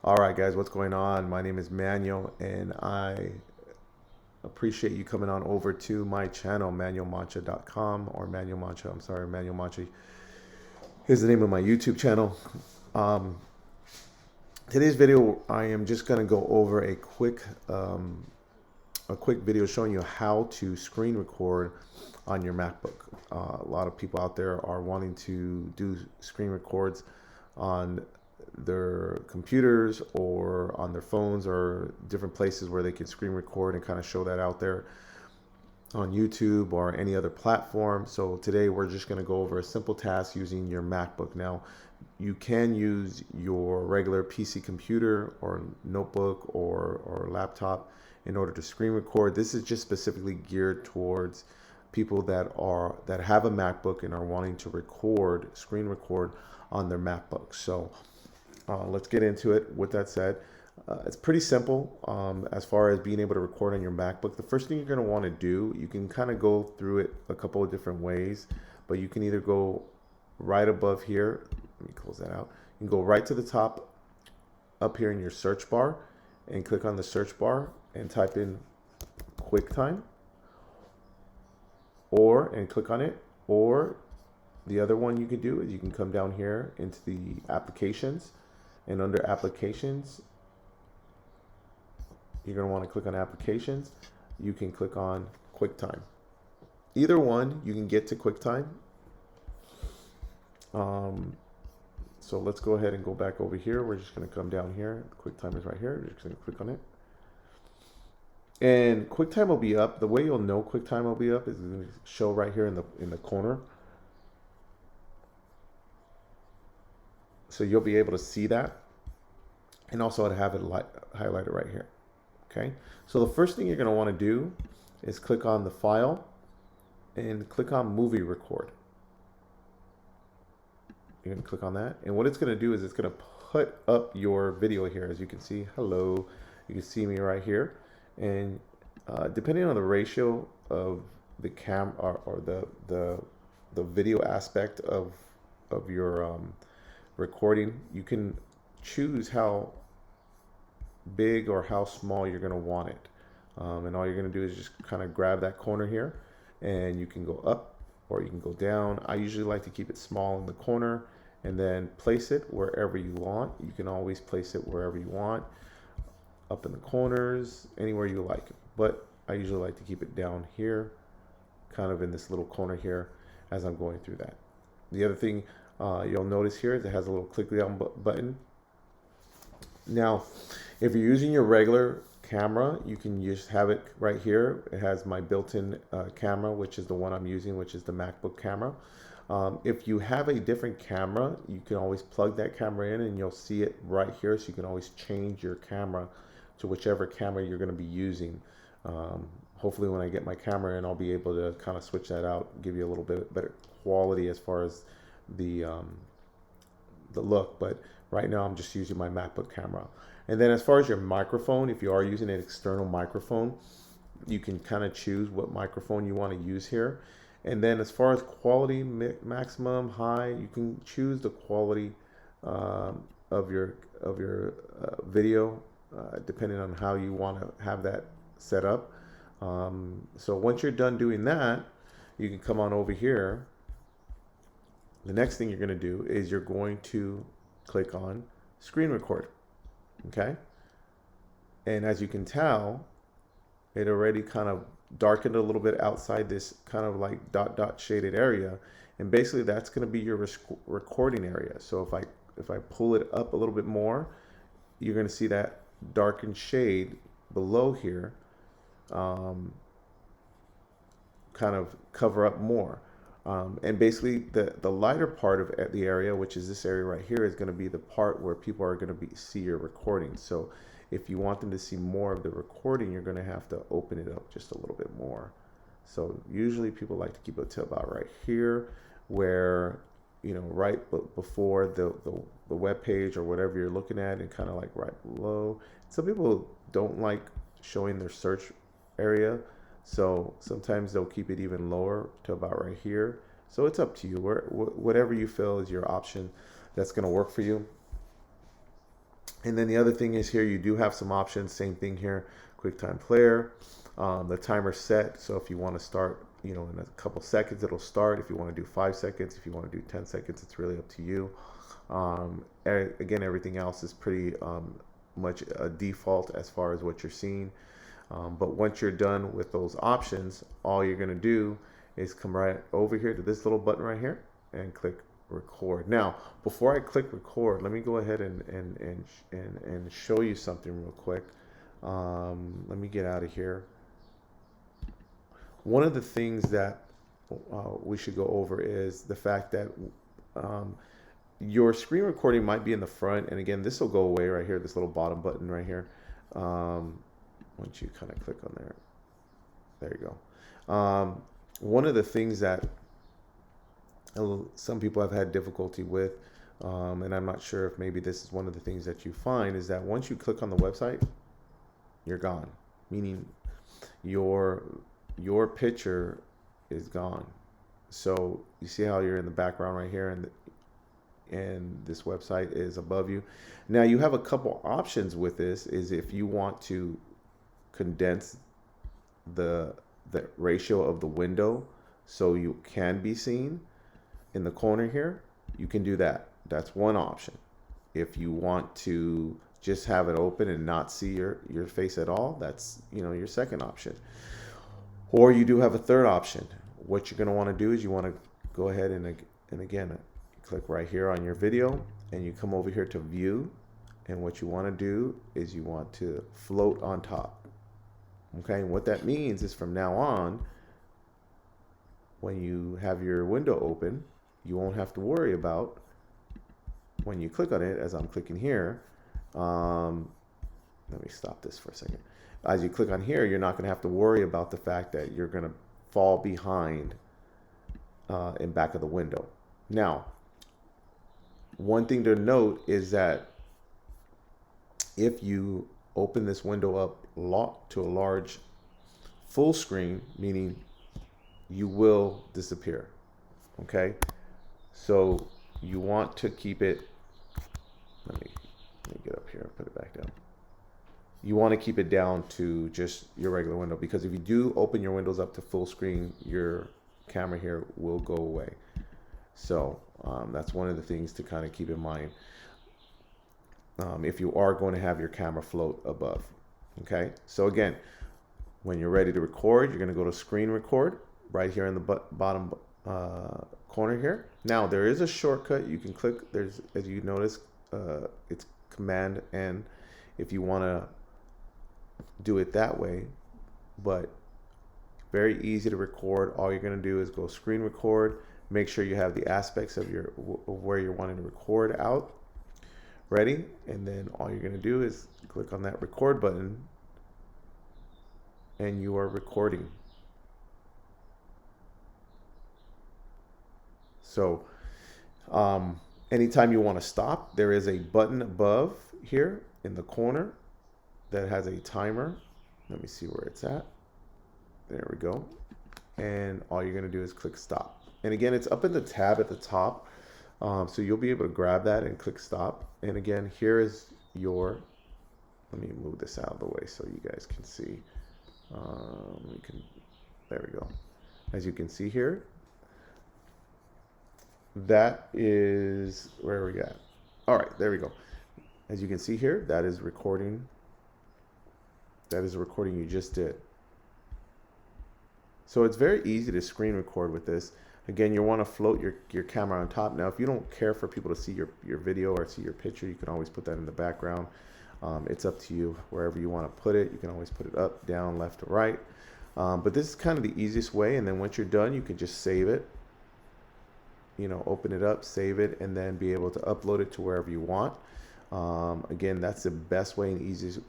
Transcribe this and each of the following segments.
All right, guys, what's going on? My name is Manuel, and I appreciate you coming on over to my channel, manuelmancha.com, or Manuel Mancha. I'm sorry, Manuel Mancha is the name of my YouTube channel. Today's video, I am just going to go over a quick video showing you how to screen record on your MacBook. A lot of people out there are wanting to do screen records on their computers or on their phones or different places where they can screen record and kind of show that out there on YouTube or any other platform. So today we're just going to go over a simple task using your MacBook. Now you can use your regular PC computer or notebook or laptop in order to screen record. This is just specifically geared towards people that have a MacBook and are wanting to screen record on their MacBook. So let's get into it. With that said, it's pretty simple as far as being able to record on your MacBook. The first thing you're going to want to do, you can kind of go through it a couple of different ways, but you can either go right above here. Let me close that out. You can go right to the top up here in your search bar and click on the search bar and type in QuickTime and click on it. Or the other one you can do is you can come down here into the applications, and under applications, you're going to want to click on applications. You can click on QuickTime. Either one, you can get to QuickTime. So let's go ahead and go back over here. We're just going to come down here. QuickTime is right here. We're just going to click on it. And QuickTime will be up. The way you'll know QuickTime will be up is going to show right here in the corner. So you'll be able to see that, and also to have it highlighted right here. Okay. So the first thing you're going to want to do is click on the file and click on movie record. You're going to click on that, and what it's going to do is it's going to put up your video here. As you can see, hello, you can see me right here, and depending on the ratio of the camera or the video aspect of your recording, you can choose how big or how small you're going to want it, and all you're going to do is just kind of grab that corner here, and you can go up or you can go down. I usually like to keep it small in the corner and then place it wherever you want. You can always place it wherever you want, up in the corners, anywhere you like, but I usually like to keep it down here, kind of in this little corner here as I'm going through that. The other thing you'll notice here is it has a little click down button. Now, if you're using your regular camera, you can just have it right here. It has my built-in camera, which is the one I'm using, which is the MacBook camera. If you have a different camera, you can always plug that camera in and you'll see it right here. So you can always change your camera to whichever camera you're going to be using. Hopefully when I get my camera in, I'll be able to kind of switch that out, give you a little bit better quality as far as the look. But right now I'm just using my MacBook camera. And then as far as your microphone, if you are using an external microphone, you can kind of choose what microphone you want to use here. And then as far as quality, maximum, high, you can choose the quality of your video depending on how you want to have that set up. So once you're done doing that, you can come on over here. The next thing you're going to do is you're going to click on screen record. Okay. And as you can tell, it already kind of darkened a little bit outside this kind of like dot shaded area. And basically that's going to be your recording area. So if I pull it up a little bit more, you're going to see that darkened shade below here kind of cover up more. And basically the lighter part of the area, which is this area right here, is going to be the part where people are going to see your recording. So if you want them to see more of the recording, you're going to have to open it up just a little bit more. So usually people like to keep it to about right here, where, you know, right before the web page or whatever you're looking at, and kind of like right below. Some people don't like showing their search area, so sometimes they'll keep it even lower to about right here. So it's up to you, whatever you feel is your option that's going to work for you. And then the other thing is here, you do have some options. Same thing here, QuickTime player, the timer set. So if you want to start, in a couple seconds, it'll start. If you want to do 5 seconds, if you want to do 10 seconds, it's really up to you. Again, everything else is pretty much a default as far as what you're seeing. But once you're done with those options, all you're going to do is come right over here to this little button right here and click record. Now, before I click record, let me go ahead and show you something real quick. Let me get out of here. One of the things that we should go over is the fact that your screen recording might be in the front, and again, this will go away right here, this little bottom button right here. Once you kind of click on there you go. One of the things that some people have had difficulty with, and I'm not sure if maybe this is one of the things that you find, is that once you click on the website, you're gone. Meaning your picture is gone. So you see how you're in the background right here, and this website is above you. Now you have a couple options with this. Is if you want to condense the ratio of the window so you can be seen in the corner here, you can do that. That's one option. If you want to just have it open and not see your face at all, that's your second option. Or you do have a third option. What you're going to want to do is you want to go ahead and again click right here on your video, and you come over here to view, and what you want to do is you want to float on top. Okay, and what that means is from now on, when you have your window open, you won't have to worry about when you click on it, as I'm clicking here. Let me stop this for a second. As you click on here, you're not going to have to worry about the fact that you're going to fall behind in back of the window. Now, one thing to note is that if you open this window up to a large full screen, meaning you will disappear. Okay, so you want to keep it, let me get up here and put it back down. You want to keep it down to just your regular window, because if you do open your windows up to full screen, your camera here will go away. So that's one of the things to kind of keep in mind if you are going to have your camera float above. Okay, so again, when you're ready to record, you're going to go to screen record right here in the bottom corner here. Now there is a shortcut you can click. There's, as you notice, it's Command N if you want to do it that way, but very easy to record. All you're going to do is go screen record. Make sure you have the aspects of where you're wanting to record out ready, and then all you're going to do is click on that record button, and you are recording. So anytime you want to stop, there is a button above here in the corner that has a timer. Let me see where it's at. There we go. And all you're going to do is click stop. And again, it's up in the tab at the top. So you'll be able to grab that and click stop. And again, here is your, let me move this out of the way so you guys can see. There we go. As you can see here, that is, where are we at? All right, there we go. As you can see here, that is recording. That is a recording you just did. So it's very easy to screen record with this. Again, you want to float your camera on top. Now, if you don't care for people to see your video or see your picture, you can always put that in the background. It's up to you wherever you want to put it. You can always put it up, down, left, or right. But this is kind of the easiest way. And then once you're done, you can just save it. Open it up, save it, and then be able to upload it to wherever you want. Again, that's the best way and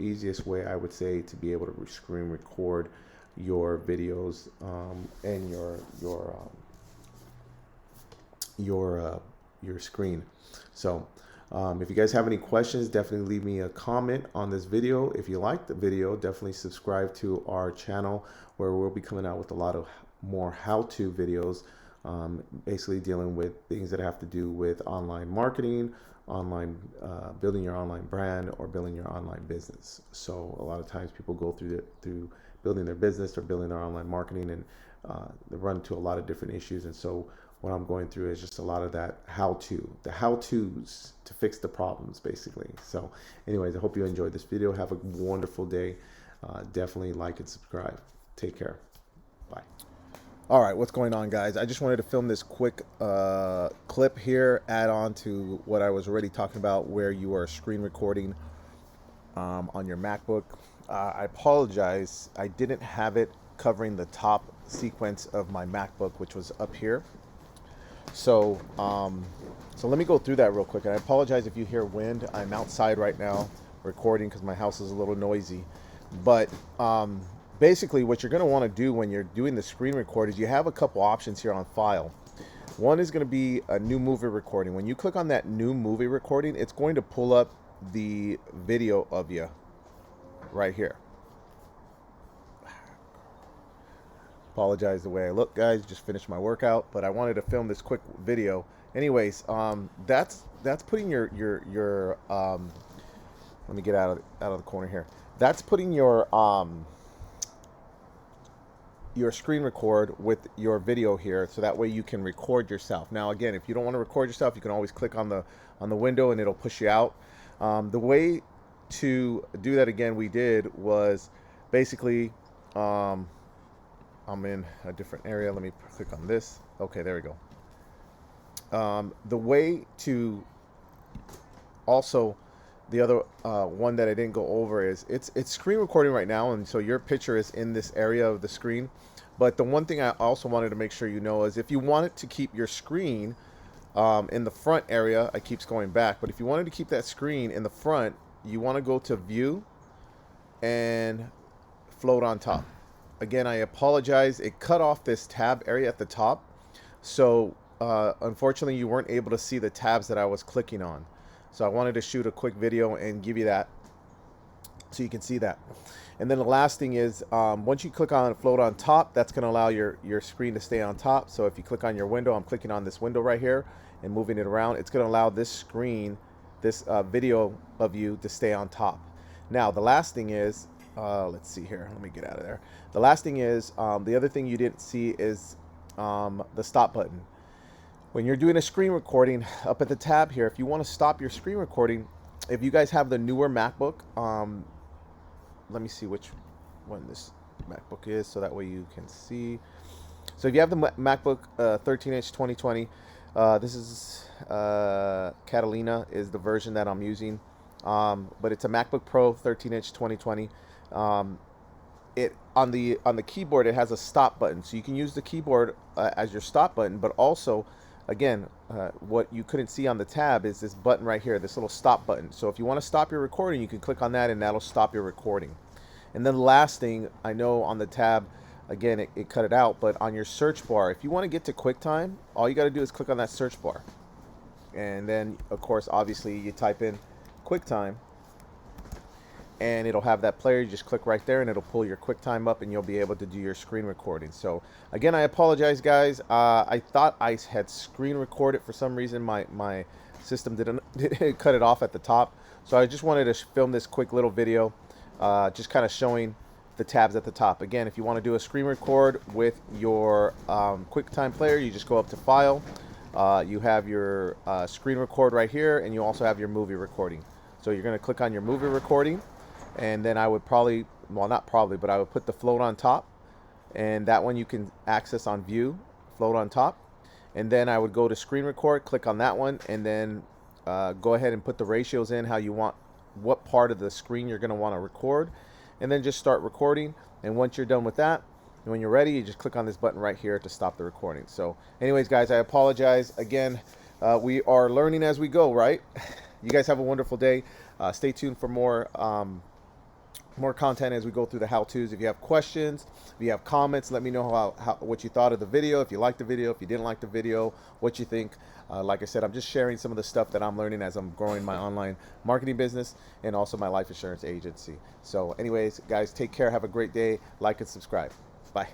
easiest way, I would say, to be able to screen record your videos and your screen. So if you guys have any questions, definitely leave me a comment on this video. If you like the video, definitely subscribe to our channel, where we'll be coming out with a lot of more how-to videos basically dealing with things that have to do with online marketing, online building your online brand, or building your online business. So a lot of times people go through building their business or building their online marketing, and they run into a lot of different issues. And so what I'm going through is just a lot of that the how-tos to fix the problems, basically. So anyways, I hope you enjoyed this video. Have a wonderful day. Definitely like and subscribe. Take care. Bye. All right, what's going on, guys? I just wanted to film this quick clip here, add on to what I was already talking about, where you are screen recording on your MacBook. I apologize, I didn't have it covering the top sequence of my MacBook, which was up here. So so let me go through that real quick. And I apologize if you hear wind. I'm outside right now recording because my house is a little noisy. But basically what you're going to want to do when you're doing the screen record is you have a couple options here on File. One is going to be a new movie recording. When you click on that new movie recording, it's going to pull up the video of you right here. Apologize the way I look, guys. Just finished my workout, but I wanted to film this quick video. Anyways, that's putting your let me get out of the corner here. That's putting your screen record with your video here, so that way you can record yourself. Now, again, if you don't want to record yourself, you can always click on the window and it'll push you out. The way to do that, again, was basically I'm in a different area. Let me click on this. Okay, there we go. The way to also, the other one that I didn't go over is it's screen recording right now, and so your picture is in this area of the screen. But the one thing I also wanted to make sure you know is if you wanted to keep your screen in the front area, it keeps going back, but if you wanted to keep that screen in the front, you want to go to View and Float on Top. Again, I apologize. It cut off this tab area at the top. So unfortunately, you weren't able to see the tabs that I was clicking on. So I wanted to shoot a quick video and give you that so you can see that. And then the last thing is, once you click on Float on Top, that's going to allow your screen to stay on top. So if you click on your window, I'm clicking on this window right here and moving it around, it's going to allow this screen, this video of you to stay on top. Now, the last thing is, let's see here. Let me get out of there. The last thing is, the other thing you didn't see is the stop button. When you're doing a screen recording, up at the tab here, if you want to stop your screen recording, if you guys have the newer MacBook, let me see which one this MacBook is, so that way you can see. So if you have the MacBook 13-inch 2020, this is Catalina is the version that I'm using, but it's a MacBook Pro 13-inch 2020. It on the keyboard, it has a stop button, so you can use the keyboard as your stop button, but also, again, what you couldn't see on the tab is this button right here, this little stop button. So if you want to stop your recording, you can click on that and that'll stop your recording. And then the last thing, I know on the tab, again, it cut it out, but on your search bar, if you want to get to QuickTime, all you got to do is click on that search bar. And then, of course, obviously, you type in QuickTime, and it'll have that player. You just click right there and it'll pull your QuickTime up and you'll be able to do your screen recording. So again, I apologize, guys. I thought I had screen recorded. For some reason my system didn't cut it off at the top. So I just wanted to film this quick little video, just kind of showing the tabs at the top. Again, if you want to do a screen record with your QuickTime player, you just go up to File. You have your screen record right here, and you also have your movie recording. So you're going to click on your movie recording, and then I would probably, well, not probably, but I would put the float on top, and that one you can access on View, Float on Top. And then I would go to screen record, click on that one, and then go ahead and put the ratios in, how you want, what part of the screen you're going to want to record, and then just start recording. And once you're done with that, and when you're ready, you just click on this button right here to stop the recording. So anyways, guys, I apologize. Again, we are learning as we go, right? You guys have a wonderful day. Stay tuned for more content as we go through the how-tos. If you have questions, if you have comments, let me know what you thought of the video. If you liked the video, if you didn't like the video, what you think. Like I said, I'm just sharing some of the stuff that I'm learning as I'm growing my online marketing business and also my life insurance agency. So anyways, guys, take care. Have a great day. Like and subscribe. Bye.